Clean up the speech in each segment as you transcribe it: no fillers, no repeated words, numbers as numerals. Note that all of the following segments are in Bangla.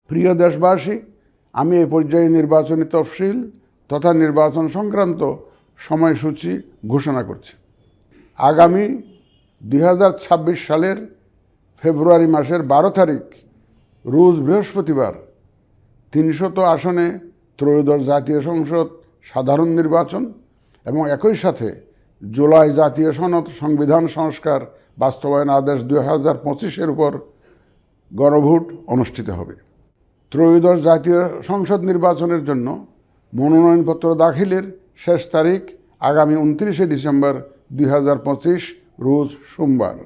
প্রিয় দেশবাসী, আমি এই পর্যায়ে নির্বাচনী তফসিল তথা নির্বাচন সংক্রান্ত সময়সূচি ঘোষণা করছি। আগামী 2026 সালের ফেব্রুয়ারি মাসের 12 তারিখ রোজ বৃহস্পতিবার 300 আসনে ত্রয়োদশ জাতীয় সংসদ সাধারণ নির্বাচন এবং একই সাথে জুলাই জাতীয় সনদ সংবিধান সংস্কার বাস্তবায়ন আদেশ 2025-এর উপর গণভোট অনুষ্ঠিত হবে। ত্রয়োদশ জাতীয় সংসদ নির্বাচনের জন্য মনোনয়নপত্র দাখিলের শেষ তারিখ আগামী 29 ডিসেম্বর 2025 রোজ সোমবার।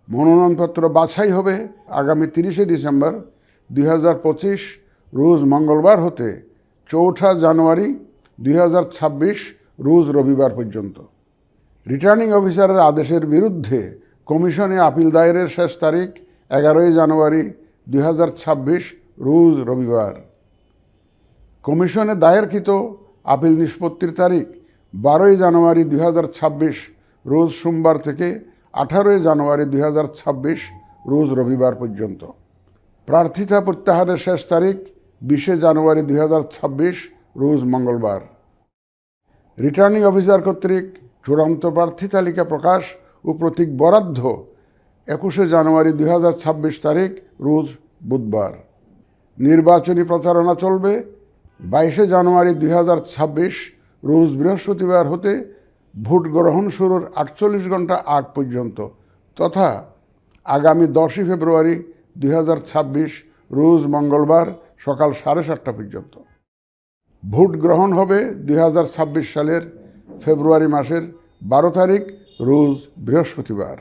মনোনয়নপত্র বাছাই হবে আগামী 30 ডিসেম্বর 2025 রোজ মঙ্গলবার হতে 4 জানুয়ারি 2026 রোজ রবিবার পর্যন্ত। রিটার্নিং অফিসারের আদেশের বিরুদ্ধে কমিশনে আপিল দায়েরের শেষ তারিখ 11 জানুয়ারি 2026 রোজ রবিবার। কমিশনে দায়েরকৃত আপিল নিষ্পত্তির তারিখ 12 জানুয়ারি 2026 রোজ সোমবার থেকে 18 জানুয়ারি 2026 রোজ রবিবার পর্যন্ত। প্রার্থিতা প্রত্যাহারের শেষ তারিখ 20 জানুয়ারি 2026 রোজ মঙ্গলবার। রিটার্নিং অফিসার কর্তৃক চূড়ান্ত প্রার্থী তালিকা প্রকাশ ও প্রতীক বরাদ্দ 21 জানুয়ারি 2026 তারিখ রোজ বুধবার। নির্বাচনী প্রচারণা চলবে 22 জানুয়ারি 2026 রোজ বৃহস্পতিবার হতে ভোট গ্রহণ শুরুর 48 ঘন্টা আগ পর্যন্ত তথা আগামী 10 ফেব্রুয়ারি 2026 রোজ মঙ্গলবার সকাল 7:30 পর্যন্ত। ভোট গ্রহণ হবে 2026 সালের ফেব্রুয়ারি মাসের 12 তারিখ রোজ বৃহস্পতিবার।